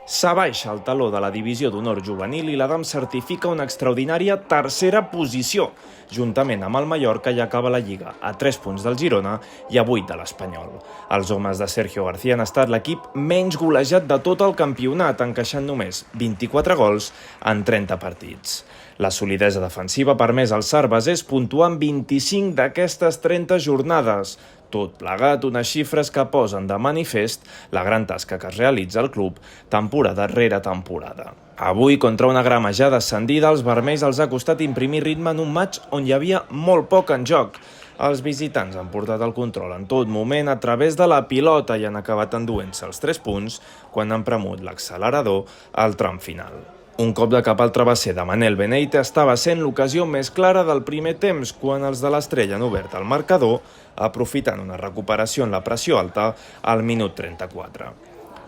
S'abaixa el taló de la divisió d'honor juvenil i l'Adam certifica una extraordinària tercera posició, juntament amb el Mallorca ja acaba la Lliga, a 3 punts del Girona i a 8 de l'Espanyol. Els homes de Sergio García han estat l'equip menys golejat de tot el campionat, encaixant només 24 gols en 30 partits. La solidesa defensiva ha permès als sarbases puntuar en 25 d'aquestes 30 jornades, tot plegat unes xifres que posen de manifest la gran tasca que es realitza al club temporada rere temporada. Avui, contra una grama ja descendida, els vermells els ha costat imprimir ritme en un matx on hi havia molt poc en joc. Els visitants han portat el control en tot moment a través de la pilota i han acabat enduent-se els 3 punts quan han premut l'accelerador al tram final. Un cop de cap al travesser de Manel Beneite estava sent l'ocasió més clara del primer temps, quan els de l'Estrella han obert el marcador, aprofitant una recuperació en la pressió alta al minut 34.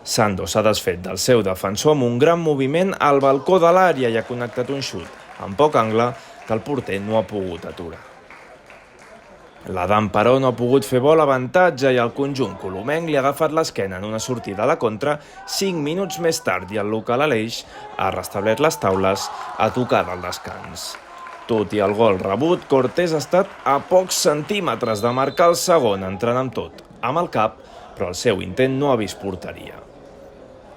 Sando s'ha desfet del seu defensor amb un gran moviment al balcó de l'àrea i ha connectat un xut amb poc angle que el porter no ha pogut aturar. L'Adam, però, no ha pogut fer bo l'avantatge i el conjunt colomenc li ha agafat l'esquena en una sortida a la contra 5 minuts més tard i el local Aleix ha restablert les taules a tocar del descans. Tot i el gol rebut, Cortés ha estat a pocs centímetres de marcar el segon, entrant amb tot, amb el cap, però el seu intent no ha vist porteria.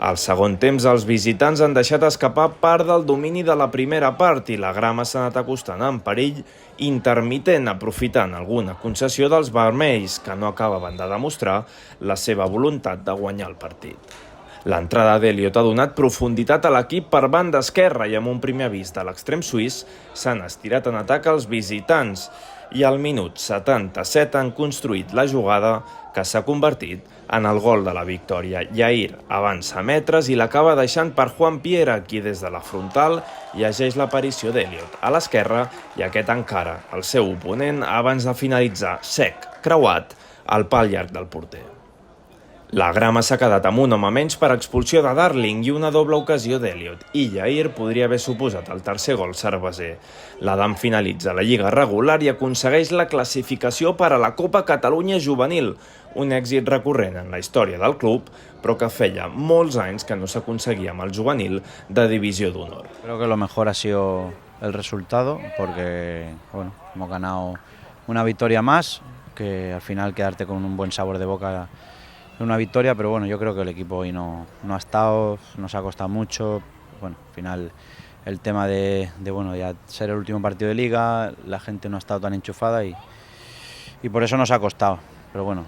Al segon temps, els visitants han deixat escapar part del domini de la primera part i la grama s'ha anat acostant en perill intermitent, aprofitant alguna concessió dels vermells, que no acabaven de demostrar la seva voluntat de guanyar el partit. L'entrada d'Elliot ha donat profunditat a l'equip per banda esquerra i amb un primer avís de l'extrem suís s'han estirat en atac els visitants i al minut 77 han construït la jugada que s'ha convertit en el gol de la victòria. Yair avança metres i l'acaba deixant per Juan Piera, qui des de la frontal llegeix l'aparició d'Elliot a l'esquerra i aquest encara el seu oponent abans de finalitzar sec, creuat, al pal llarg del porter. La grama s'ha quedat amb un home menys per expulsió de Darling i una doble ocasió d'Elliot, i Yair podria haver suposat el tercer gol cerveser. L'Adam finalitza la Lliga regular i aconsegueix la classificació per a la Copa Catalunya Juvenil, un èxit recurrent en la història del club, però que feia molts anys que no s'aconseguia amb el juvenil de divisió d'honor. Creo que lo mejor ha sido el resultado, porque hemos ganado una victoria más, que al final quedarte con un buen sabor de boca una victoria, pero yo creo que el equipo hoy no ha estado, nos ha costado mucho. Al final el tema de ya ser el último partido de liga, la gente no ha estado tan enchufada y por eso nos ha costado. Pero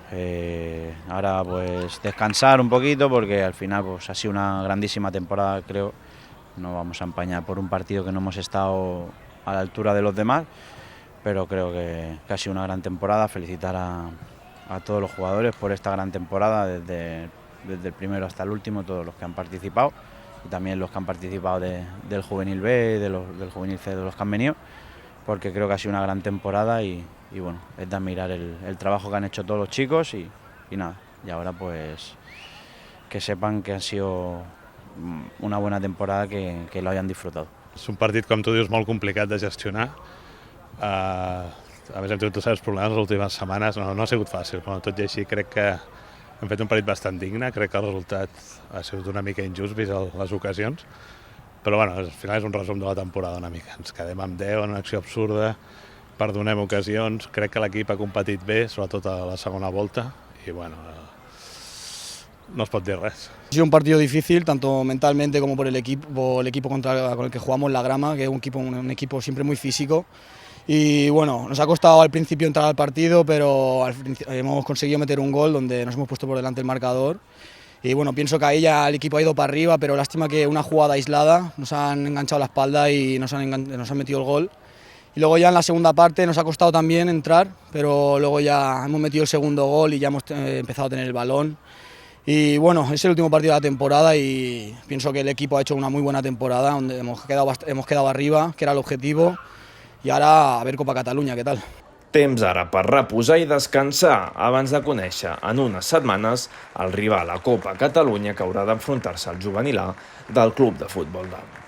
ahora pues descansar un poquito, porque al final ha sido una grandísima temporada, creo. No vamos a empañar por un partido que no hemos estado a la altura de los demás, pero creo que ha sido una gran temporada. Felicitar a todos los jugadores por esta gran temporada, desde el primero hasta el último, todos los que han participado, y también los que han participado del Juvenil B, del Juvenil C, de los que han venido, porque creo que ha sido una gran temporada y es de admirar el trabajo que han hecho todos los chicos y nada, y ahora pues que sepan que ha sido una buena temporada, que lo hayan disfrutado. És un partit, com tu dius, molt complicat de gestionar. A més, hem tingut certs problemes les últimes setmanes, no ha sigut fàcil, però tot i així crec que hem fet un partit bastant digne, crec que el resultat ha sigut una mica injust vist les ocasions, però al final és un resum de la temporada una mica. Ens quedem amb 10 en una acció absurda, perdonem ocasions, crec que l'equip ha competit bé, sobretot a la segona volta, i no es pot dir res. Ha sido un partido difícil, tanto mentalmente como por el equipo con el que jugamos, la grama, que es un equipo siempre muy físico. Y nos ha costado al principio entrar al partido, pero hemos conseguido meter un gol donde nos hemos puesto por delante el marcador. Y pienso que ahí ya el equipo ha ido para arriba, pero lástima que una jugada aislada nos han enganchado la espalda y nos han metido el gol. Y luego ya en la segunda parte nos ha costado también entrar, pero luego ya hemos metido el segundo gol y ya hemos empezado a tener el balón. Y es el último partido de la temporada y pienso que el equipo ha hecho una muy buena temporada, donde hemos quedado arriba, que era el objetivo. I ara a veure Copa Catalunya, què tal? Temps ara per reposar i descansar abans de conèixer en unes setmanes el rival a Copa Catalunya que haurà d'enfrontar-se al juvenil A del Club de Futbol d'Am.